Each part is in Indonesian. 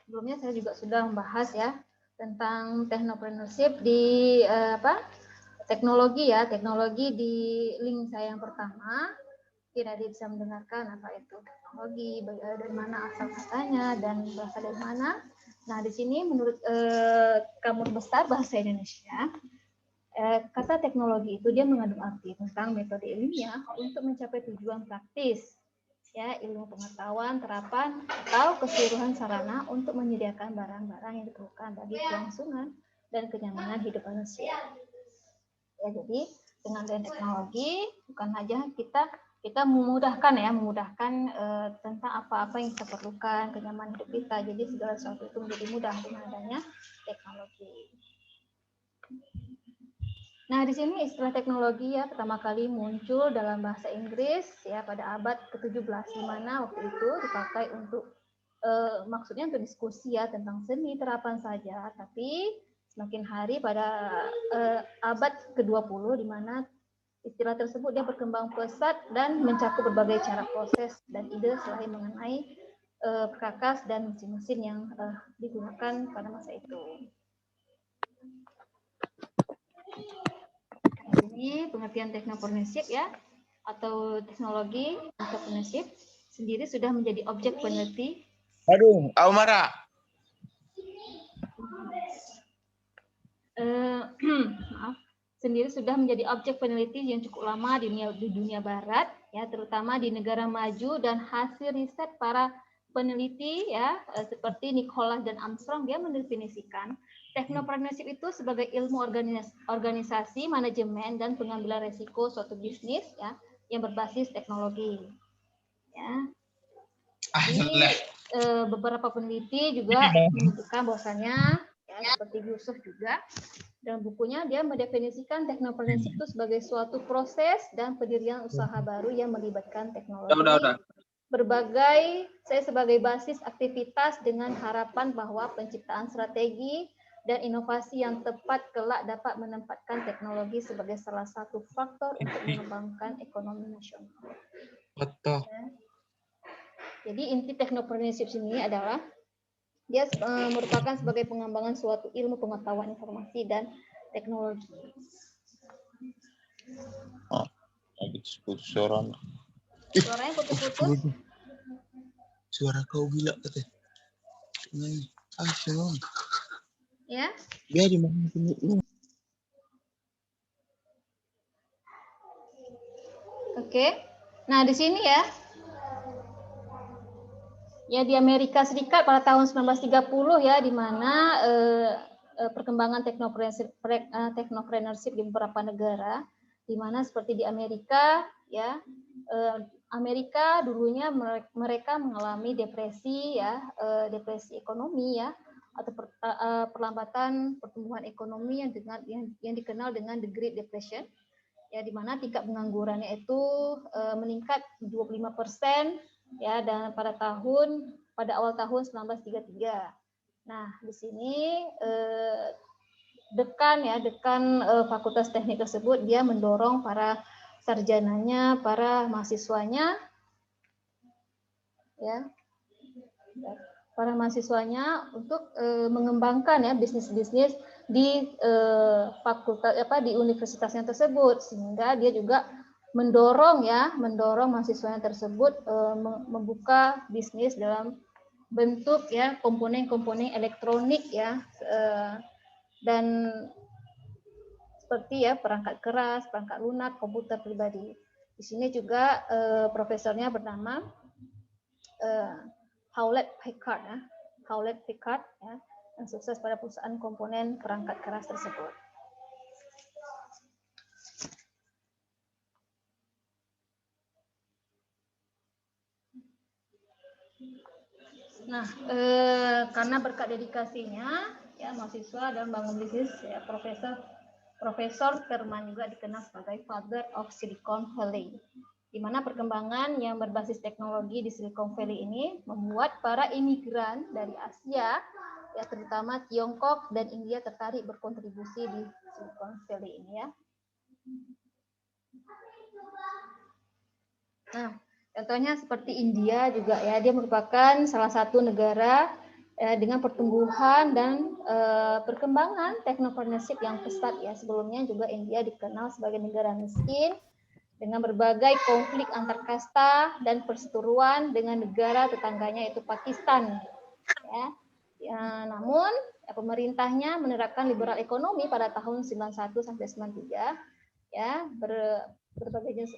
sebelumnya saya juga sudah membahas ya tentang technopreneurship di teknologi ya, teknologi di link saya yang pertama. Kira dia bisa mendengarkan apa itu teknologi, dari mana asal katanya dan berasal dari mana. Nah, di sini menurut Kamus Besar Bahasa Indonesia, kata teknologi itu dia mengandung arti tentang metode ilmiah untuk mencapai tujuan praktis, ya, ilmu pengetahuan, terapan, atau keseluruhan sarana untuk menyediakan barang-barang yang diperlukan bagi kelangsungan dan kenyamanan hidup manusia. Ya, jadi dengan teknologi bukan hanya kita memudahkan tentang apa-apa yang kita perlukan, kenyamanan hidup kita. Jadi segala sesuatu itu menjadi mudah dengan adanya teknologi. Nah, di sini istilah teknologi ya pertama kali muncul dalam bahasa Inggris ya pada abad ke-17, di mana waktu itu dipakai untuk maksudnya untuk diskusi ya tentang seni terapan saja, tapi semakin hari pada abad ke-20 di mana istilah tersebut dia berkembang pesat dan mencakup berbagai cara proses dan ide selain mengenai perkakas dan mesin-mesin yang digunakan pada masa itu. Ini pengertian teknopreneurship ya, atau teknologi entrepreneurship sendiri sudah menjadi objek peneliti. Aduh, aku marah. Maaf, sendiri sudah menjadi objek peneliti yang cukup lama di dunia barat, ya, terutama di negara maju, dan hasil riset para peneliti ya seperti Nicholas dan Armstrong dia mendefinisikan teknopreneurship itu sebagai ilmu organisasi, manajemen, dan pengambilan resiko suatu bisnis ya yang berbasis teknologi. Ya. Jadi beberapa peneliti juga menyebutkan bahwasanya ya, seperti Yusuf juga dalam bukunya dia mendefinisikan teknopreneurship itu sebagai suatu proses dan pendirian usaha baru yang melibatkan teknologi. Saya sebagai basis aktivitas dengan harapan bahwa penciptaan strategi dan inovasi yang tepat kelak dapat menempatkan teknologi sebagai salah satu faktor untuk mengembangkan ekonomi nasional. Betul. Jadi inti teknopreneurship ini adalah dia merupakan sebagai pengembangan suatu ilmu pengetahuan informasi dan teknologi. Oh, putus suara. Suaranya putus-putus. Suara kau gila katanya. Ya. Dia di mana ini? Oke. Nah, di sini ya. Ya, di Amerika Serikat pada tahun 1930 ya, di mana perkembangan teknopreneurship di beberapa negara, di mana seperti di Amerika ya, Amerika dulunya mereka mengalami depresi ya, depresi ekonomi ya, atau perlambatan pertumbuhan ekonomi yang dikenal dengan the Great Depression ya, di mana tingkat penganggurannya itu meningkat 25% ya, dan pada awal tahun 1933. Nah, di sini dekan Fakultas Teknik tersebut dia mendorong para sarjananya, para mahasiswanya ya, para mahasiswanya untuk mengembangkan ya bisnis-bisnis di fakultas di universitasnya tersebut, sehingga dia juga mendorong mahasiswanya tersebut membuka bisnis dalam bentuk ya komponen-komponen elektronik ya, dan seperti ya perangkat keras, perangkat lunak, komputer pribadi. Di sini juga profesornya bernama Hewlett Packard ya, yang sukses pada perusahaan komponen perangkat keras tersebut. Nah, karena berkat dedikasinya ya mahasiswa dalam bangun bisnis ya, Profesor Terman juga dikenal sebagai Father of Silicon Valley, di mana perkembangan yang berbasis teknologi di Silicon Valley ini membuat para imigran dari Asia ya, terutama Tiongkok dan India tertarik berkontribusi di Silicon Valley ini ya. Nah, contohnya seperti India juga ya, dia merupakan salah satu negara dengan pertumbuhan dan perkembangan teknopreneurship yang pesat ya. Sebelumnya juga India dikenal sebagai negara miskin dengan berbagai konflik antar kasta dan perseteruan dengan negara tetangganya yaitu Pakistan. Namun pemerintahnya menerapkan liberal ekonomi pada tahun 91 sampai 93 ya, berbagai jenis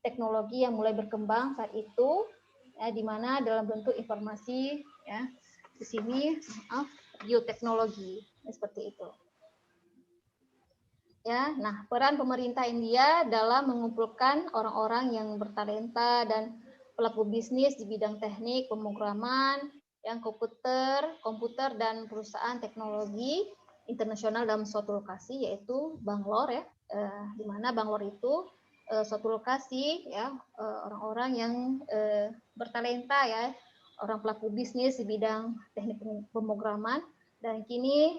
teknologi yang mulai berkembang saat itu ya, di mana dalam bentuk informasi ya, di sini bioteknologi seperti itu. Ya, nah peran pemerintah India dalam mengumpulkan orang-orang yang bertalenta dan pelaku bisnis di bidang teknik, pemrograman, yang komputer dan perusahaan teknologi internasional dalam suatu lokasi yaitu Bangalore ya, di mana Bangalore itu suatu lokasi ya, orang-orang yang bertalenta ya, orang pelaku bisnis di bidang teknik pemrograman dan kini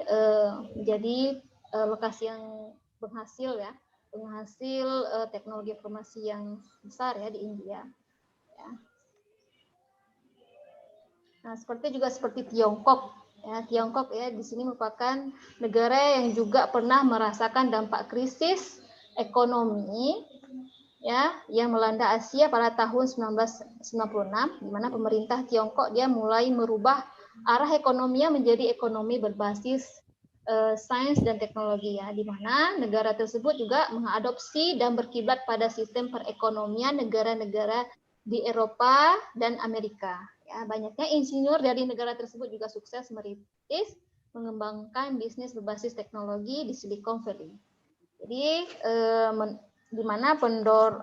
menjadi lokasi yang penghasil teknologi informasi yang besar ya di India. Ya. Nah, seperti Tiongkok. Ya, Tiongkok ya di sini merupakan negara yang juga pernah merasakan dampak krisis ekonomi ya yang melanda Asia pada tahun 1996, di mana pemerintah Tiongkok dia mulai merubah arah ekonominya menjadi ekonomi berbasis sains dan teknologi ya, di mana negara tersebut juga mengadopsi dan berkiblat pada sistem perekonomian negara-negara di Eropa dan Amerika. Ya, banyaknya insinyur dari negara tersebut juga sukses merintis mengembangkan bisnis berbasis teknologi di Silicon Valley. Jadi di mana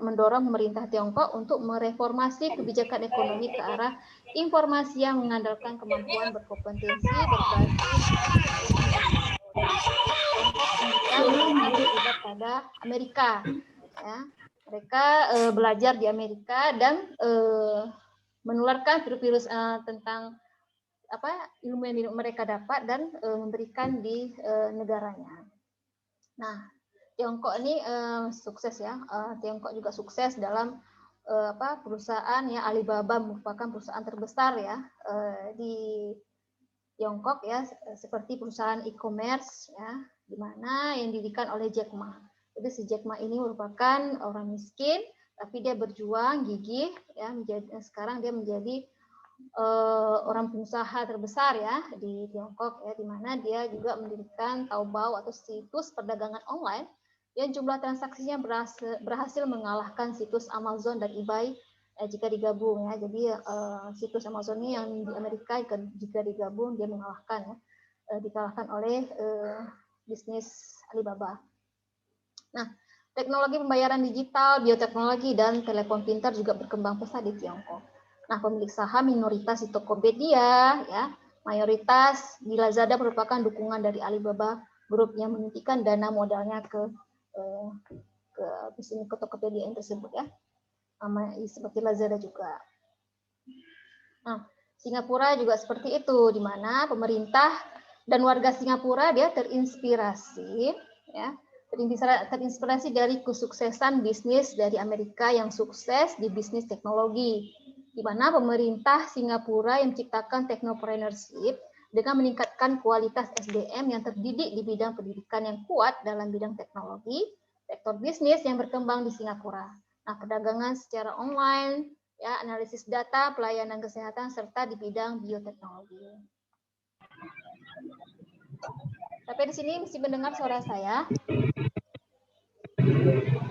mendorong pemerintah Tiongkok untuk mereformasi kebijakan ekonomi ke arah informasi yang mengandalkan kemampuan berkompetensi berbasis mereka berkiblat pada Amerika. Ya. Mereka belajar di Amerika dan menularkan virus tentang ilmu yang mereka dapat dan memberikan di negaranya. Nah, Tiongkok ini sukses ya. Tiongkok juga sukses dalam perusahaan ya. Alibaba merupakan perusahaan terbesar ya di Tiongkok ya, seperti perusahaan e-commerce ya, di mana yang didirikan oleh Jack Ma. Jadi si Jack Ma ini merupakan orang miskin, tapi dia berjuang gigih ya, sekarang dia menjadi orang pengusaha terbesar ya di Tiongkok ya, di mana dia juga mendirikan Taobao atau situs perdagangan online yang jumlah transaksinya berhasil mengalahkan situs Amazon dan eBay jika digabung ya. Jadi situs Amazon ini yang di Amerika jika digabung dia mengalahkan ya, dikalahkan oleh bisnis Alibaba. Nah, teknologi pembayaran digital, bioteknologi dan telepon pintar juga berkembang pesat di Tiongkok. Nah, pemilik saham minoritas di Tokopedia ya, mayoritas di Lazada merupakan dukungan dari Alibaba Group yang menyuntikkan dana modalnya ke Tokopedia yang tersebut ya, seperti Lazada juga. Nah, Singapura juga seperti itu, di mana pemerintah dan warga Singapura dia terinspirasi dari kesuksesan bisnis dari Amerika yang sukses di bisnis teknologi, di mana pemerintah Singapura yang menciptakan technopreneurship dengan meningkatkan kualitas SDM yang terdidik di bidang pendidikan yang kuat dalam bidang teknologi, sektor bisnis yang berkembang di Singapura. Nah, perdagangan secara online, ya, analisis data, pelayanan kesehatan, serta di bidang bioteknologi. Tapi di sini mesti mendengar suara saya.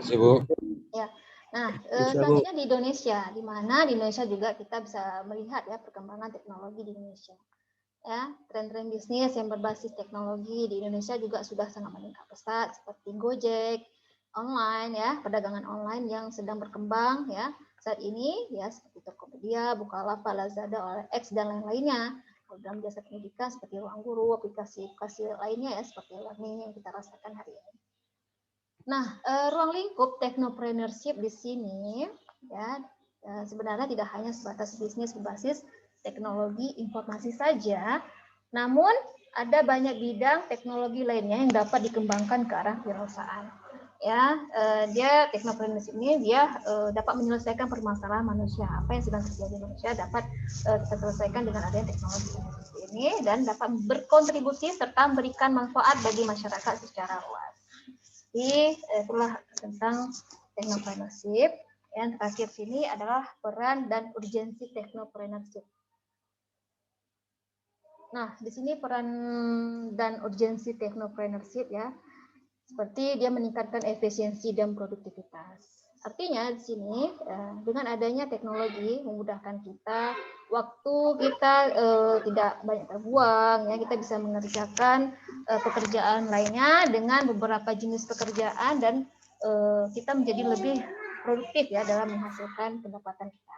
Sibuk. Ya. Nah, selanjutnya di Indonesia, di mana di Indonesia juga kita bisa melihat ya perkembangan teknologi di Indonesia. Ya, tren-tren bisnis yang berbasis teknologi di Indonesia juga sudah sangat meningkat pesat, seperti Gojek online ya, perdagangan online yang sedang berkembang ya saat ini ya, seperti Tokopedia, Bukalapak, Lazada, OLX dan lain-lainnya. Program jasa pendidikan seperti Ruang Guru, aplikasi lainnya ya seperti learning yang kita rasakan hari ini. Nah, ruang lingkup technopreneurship di sini ya sebenarnya tidak hanya sebatas bisnis berbasis teknologi informasi saja, namun ada banyak bidang teknologi lainnya yang dapat dikembangkan ke arah kewirausahaan. ya, dia teknopreneurship ini dia dapat menyelesaikan permasalahan manusia. Apa yang sedang terjadi di Indonesia dapat kita selesaikan dengan adanya teknologi ini dan dapat berkontribusi serta memberikan manfaat bagi masyarakat secara luas. Jadi itulah tentang teknopreneurship. Yang terakhir sini adalah peran dan urgensi teknopreneurship. Nah, di sini peran dan urgensi teknopreneurship ya, seperti dia meningkatkan efisiensi dan produktivitas. Artinya di sini dengan adanya teknologi memudahkan kita, waktu kita tidak banyak terbuang, ya kita bisa mengerjakan pekerjaan lainnya dengan beberapa jenis pekerjaan dan kita menjadi lebih produktif ya dalam menghasilkan pendapatan kita.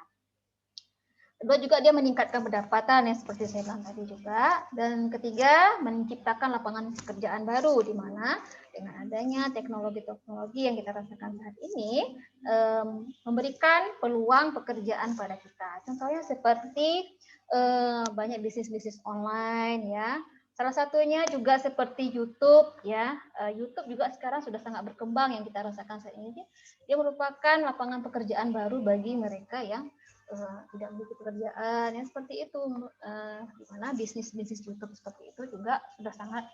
Kedua juga dia meningkatkan pendapatan yang seperti saya bilang tadi juga. Dan ketiga menciptakan lapangan pekerjaan baru di mana dengan adanya teknologi-teknologi yang kita rasakan saat ini memberikan peluang pekerjaan pada kita. Contohnya seperti banyak bisnis-bisnis online ya. Salah satunya juga seperti YouTube ya. YouTube juga sekarang sudah sangat berkembang yang kita rasakan saat ini. Dia merupakan lapangan pekerjaan baru bagi mereka yang tidak memiliki pekerjaan yang seperti itu, di mana bisnis YouTube seperti itu juga sudah sangat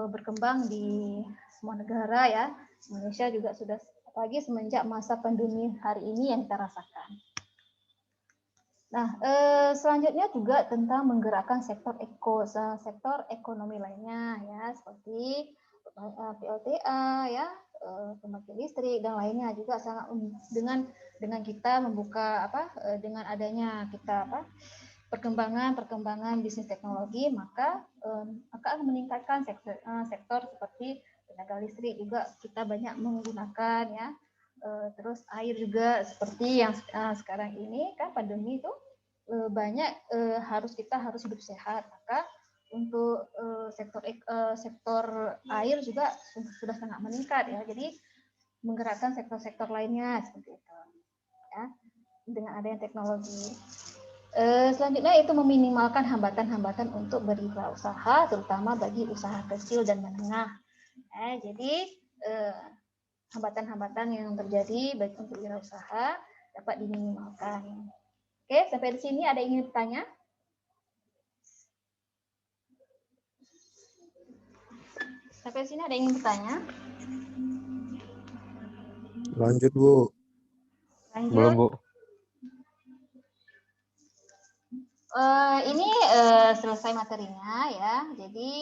berkembang di semua negara ya. Indonesia juga sudah, apalagi semenjak masa pandemi hari ini yang kita rasakan. Nah, selanjutnya juga tentang menggerakkan sektor ekonomi lainnya ya, seperti PLTA ya, pembangkit listrik dan lainnya juga sangat dengan kita membuka dengan adanya kita perkembangan bisnis teknologi maka akan meningkatkan sektor seperti tenaga listrik juga kita banyak menggunakan ya. Terus air juga seperti yang sekarang ini kan pandemi itu banyak kita harus hidup sehat, maka untuk sektor air juga sudah sangat meningkat ya. Jadi menggerakkan sektor-sektor lainnya seperti itu ya dengan adanya teknologi. Selanjutnya itu meminimalkan hambatan-hambatan untuk berwirausaha terutama bagi usaha kecil dan menengah. Jadi hambatan-hambatan yang terjadi baik untuk wirausaha dapat diminimalkan. Oke, sampai di sini ada yang ingin bertanya? Sampai di sini ada yang ingin bertanya? Lanjut, Bu. Lanjut. Belum, Bu. Ini selesai materinya ya. Jadi